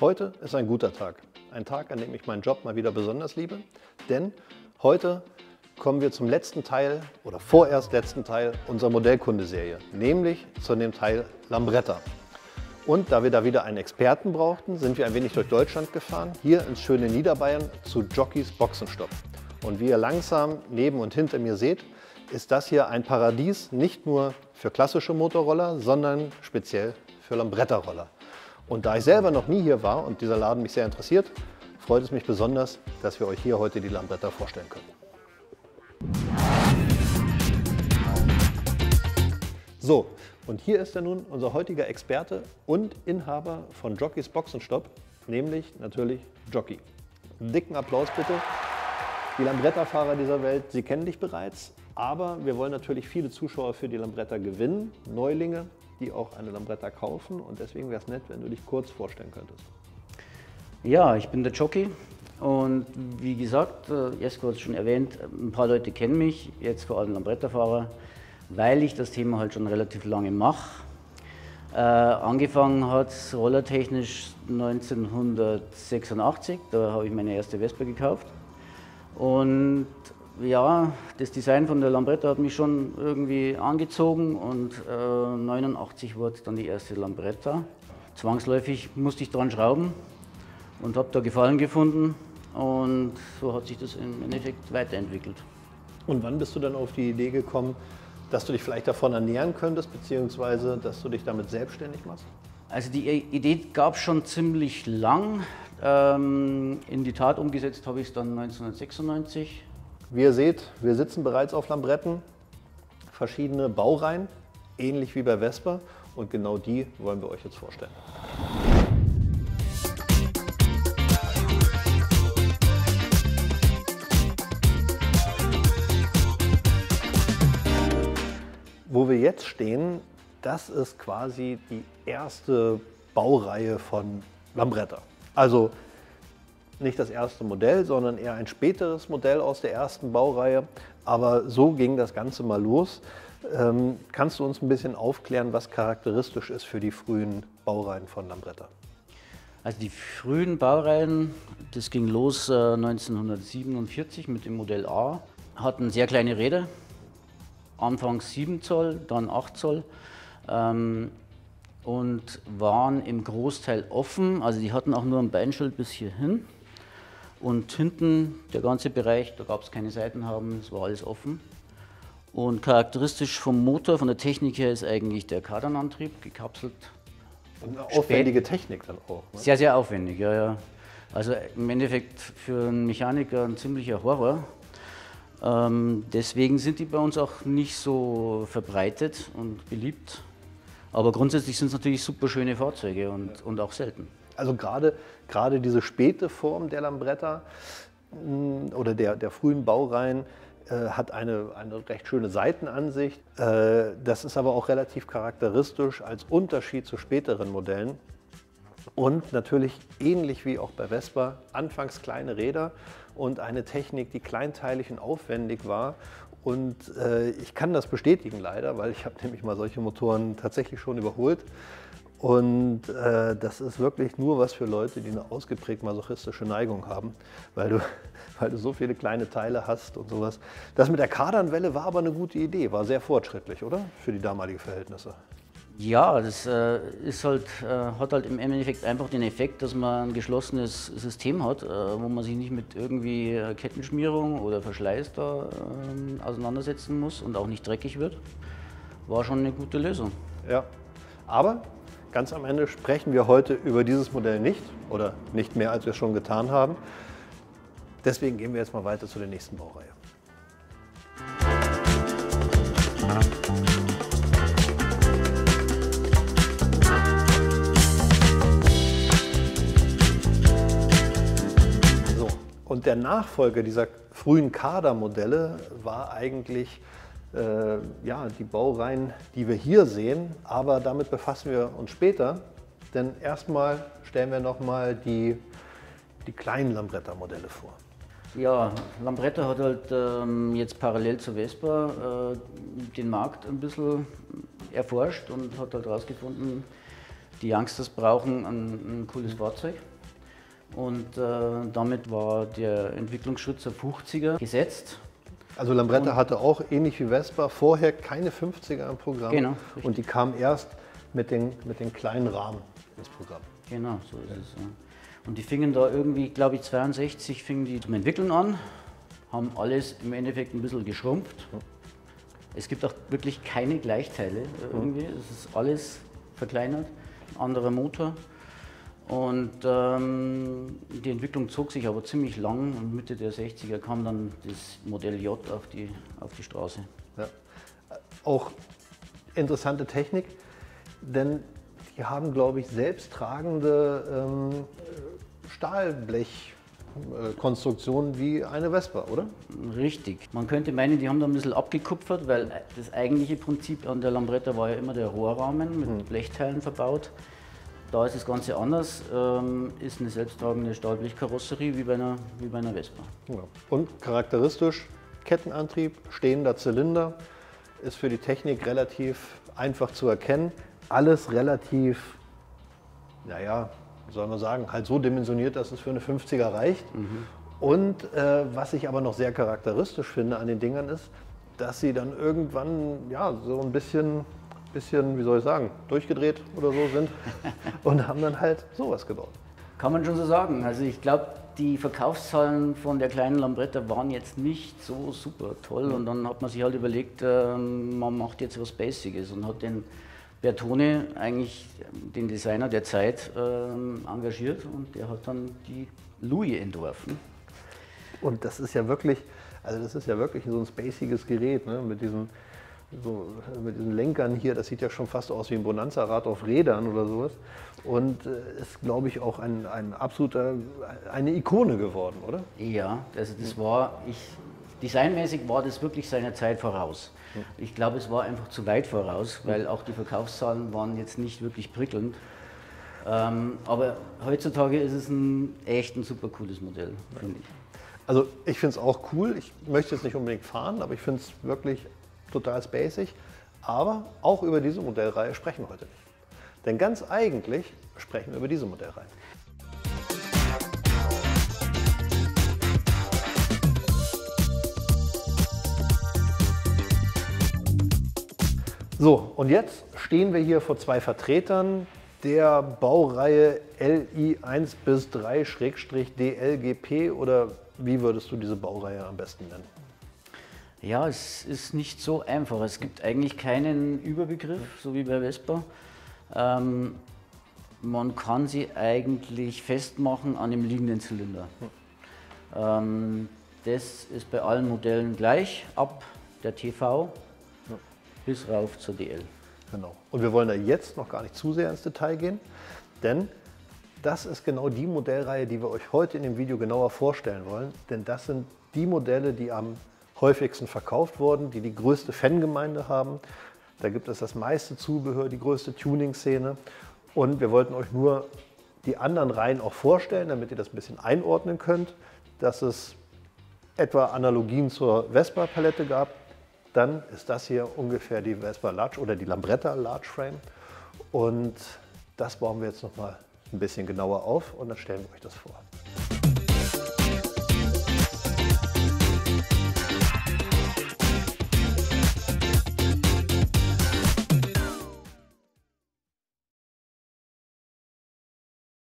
Heute ist ein guter Tag. Ein Tag, an dem ich meinen Job mal wieder besonders liebe. Denn heute kommen wir zum letzten Teil oder vorerst letzten Teil unserer Modellkunde-Serie, nämlich zu dem Teil Lambretta. Und da wir da wieder einen Experten brauchten, sind wir ein wenig durch Deutschland gefahren, hier ins schöne Niederbayern zu Jockeys Boxenstopp. Und wie ihr langsam neben und hinter mir seht, ist das hier ein Paradies nicht nur für klassische Motorroller, sondern speziell für Lambretta-Roller. Und da ich selber noch nie hier war und dieser Laden mich sehr interessiert, freut es mich besonders, dass wir euch hier heute die Lambretta vorstellen können. So, und hier ist er nun unser heutiger Experte und Inhaber von Jockeys Boxenstopp, nämlich natürlich Jockey. Einen dicken Applaus bitte. Die Lambretta-Fahrer dieser Welt, sie kennen dich bereits, aber wir wollen natürlich viele Zuschauer für die Lambretta gewinnen, Neulinge, die auch eine Lambretta kaufen, und deswegen wäre es nett, wenn du dich kurz vorstellen könntest. Ja, ich bin der Jockey und wie gesagt, Jesko hat es schon erwähnt, ein paar Leute kennen mich, jetzt vor allem Lambretta-Fahrer, weil ich das Thema halt schon relativ lange mache. Angefangen hat es rollertechnisch 1986, da habe ich meine erste Vespa gekauft. Und ja, das Design von der Lambretta hat mich schon irgendwie angezogen und 1989 wurde dann die erste Lambretta. Zwangsläufig musste ich dran schrauben und habe da Gefallen gefunden und so hat sich das im Endeffekt weiterentwickelt. Und wann bist du dann auf die Idee gekommen, dass du dich vielleicht davon ernähren könntest, beziehungsweise dass du dich damit selbstständig machst? Also die Idee gab es schon ziemlich lang. In die Tat umgesetzt habe ich es dann 1996. Wie ihr seht, wir sitzen bereits auf Lambretten, verschiedene Baureihen, ähnlich wie bei Vespa, und genau die wollen wir euch jetzt vorstellen. Wo wir jetzt stehen, das ist quasi die erste Baureihe von Lambretta. Also nicht das erste Modell, sondern eher ein späteres Modell aus der ersten Baureihe. Aber so ging das Ganze mal los. Kannst du uns ein bisschen aufklären, was charakteristisch ist für die frühen Baureihen von Lambretta? Also die frühen Baureihen, das ging los 1947 mit dem Modell A, hatten sehr kleine Räder. Anfangs 7 Zoll, dann 8 Zoll und waren im Großteil offen. Also die hatten auch nur ein Beinschild bis hierhin. Und hinten, der ganze Bereich, da gab es keine Seitenhaben, es war alles offen. Und charakteristisch vom Motor, von der Technik her, ist eigentlich der Kardanantrieb, gekapselt. Und eine aufwendige Technik dann auch. Ne? Sehr, sehr aufwendig, ja, ja. Also im Endeffekt für einen Mechaniker ein ziemlicher Horror. Deswegen sind die bei uns auch nicht so verbreitet und beliebt. Aber grundsätzlich sind es natürlich super schöne Fahrzeuge und auch selten. Also gerade diese späte Form der Lambretta oder der frühen Baureihen hat eine recht schöne Seitenansicht. Das ist aber auch relativ charakteristisch als Unterschied zu späteren Modellen. Und natürlich ähnlich wie auch bei Vespa, anfangs kleine Räder und eine Technik, die kleinteilig und aufwendig war. Und ich kann das bestätigen leider, weil ich habe nämlich mal solche Motoren tatsächlich schon überholt. Und das ist wirklich nur was für Leute, die eine ausgeprägt masochistische Neigung haben, weil du so viele kleine Teile hast und sowas. Das mit der Kardanwelle war aber eine gute Idee, war sehr fortschrittlich, oder? Für die damaligen Verhältnisse. Ja, das ist halt, hat halt im Endeffekt einfach den Effekt, dass man ein geschlossenes System hat, wo man sich nicht mit irgendwie Kettenschmierung oder Verschleiß da auseinandersetzen muss und auch nicht dreckig wird. War schon eine gute Lösung. Ja, aber ganz am Ende sprechen wir heute über dieses Modell nicht oder nicht mehr, als wir es schon getan haben. Deswegen gehen wir jetzt mal weiter zu der nächsten Baureihe. Und der Nachfolger dieser frühen Kader-Modelle war eigentlich ja, die Baureihen, die wir hier sehen, aber damit befassen wir uns später, denn erstmal stellen wir nochmal die kleinen Lambretta-Modelle vor. Ja, Lambretta hat halt jetzt parallel zur Vespa den Markt ein bisschen erforscht und hat halt herausgefunden, Die Youngsters brauchen ein cooles Fahrzeug. Und damit war der Entwicklungsschritt zur 50er gesetzt. Also Lambretta hatte auch, ähnlich wie Vespa, vorher keine 50er im Programm. Genau, und die kamen erst mit den kleinen Rahmen ins Programm. Genau, so ist es. Ja. Und die fingen da irgendwie, glaube ich, 62 fingen die zum Entwickeln an, haben alles im Endeffekt ein bisschen geschrumpft. Es gibt auch wirklich keine Gleichteile irgendwie, es ist alles verkleinert, ein anderer Motor. Und die Entwicklung zog sich aber ziemlich lang und Mitte der 60er kam dann das Modell J auf die Straße. Ja. Auch interessante Technik, denn die haben, glaube ich, selbsttragende Stahlblechkonstruktionen wie eine Vespa, oder? Richtig. Man könnte meinen, die haben da ein bisschen abgekupfert, weil das eigentliche Prinzip an der Lambretta war ja immer der Rohrrahmen mit Blechteilen verbaut. Da ist das Ganze anders, ist eine selbsttragende Stahlblechkarosserie wie bei einer Vespa. Ja. Und charakteristisch Kettenantrieb, stehender Zylinder, ist für die Technik relativ einfach zu erkennen. Alles relativ, naja, wie soll man sagen, halt so dimensioniert, dass es für eine 50er reicht. Und was ich aber noch sehr charakteristisch finde an den Dingern ist, dass sie dann irgendwann ja, so ein bisschen, wie soll ich sagen, durchgedreht oder so sind und haben dann halt sowas gebaut. Kann man schon so sagen. Also ich glaube, die Verkaufszahlen von der kleinen Lambretta waren jetzt nicht so super toll und dann hat man sich halt überlegt, man macht jetzt was Basiges und hat den Bertone, eigentlich den Designer der Zeit, engagiert und der hat dann die Louis entworfen. Und das ist ja wirklich, so ein spaciges Gerät, ne? Mit diesen Lenkern hier, das sieht ja schon fast aus wie ein Bonanza-Rad auf Rädern oder sowas. Und ist, glaube ich, auch eine Ikone geworden, oder? Ja, also das war, designmäßig war das wirklich seiner Zeit voraus. Ich glaube, es war einfach zu weit voraus, weil auch die Verkaufszahlen waren jetzt nicht wirklich prickelnd. Aber heutzutage ist es echt ein super cooles Modell, finde ich. Also ich finde es auch cool. Ich möchte es nicht unbedingt fahren, aber ich finde es wirklich total spacig. Aber auch über diese Modellreihe sprechen wir heute nicht. Denn ganz eigentlich sprechen wir über diese Modellreihe. So, und jetzt stehen wir hier vor zwei Vertretern der Baureihe LI1 bis 3-DLGP, oder wie würdest du diese Baureihe am besten nennen? Ja, es ist nicht so einfach. Es gibt eigentlich keinen Überbegriff, so wie bei Vespa. Man kann sie eigentlich festmachen an dem liegenden Zylinder. Das ist bei allen Modellen gleich, ab der TV bis rauf zur DL. Genau. Und wir wollen da jetzt noch gar nicht zu sehr ins Detail gehen, denn das ist genau die Modellreihe, die wir euch heute in dem Video genauer vorstellen wollen. Denn das sind die Modelle, die am häufigsten verkauft wurden, die die größte Fangemeinde haben. Da gibt es das meiste Zubehör, die größte Tuning-Szene. Und wir wollten euch nur die anderen Reihen auch vorstellen, damit ihr das ein bisschen einordnen könnt, dass es etwa Analogien zur Vespa-Palette gab. Dann ist das hier ungefähr die Vespa Large oder die Lambretta Large Frame. Und das bauen wir jetzt noch mal ein bisschen genauer auf und dann stellen wir euch das vor.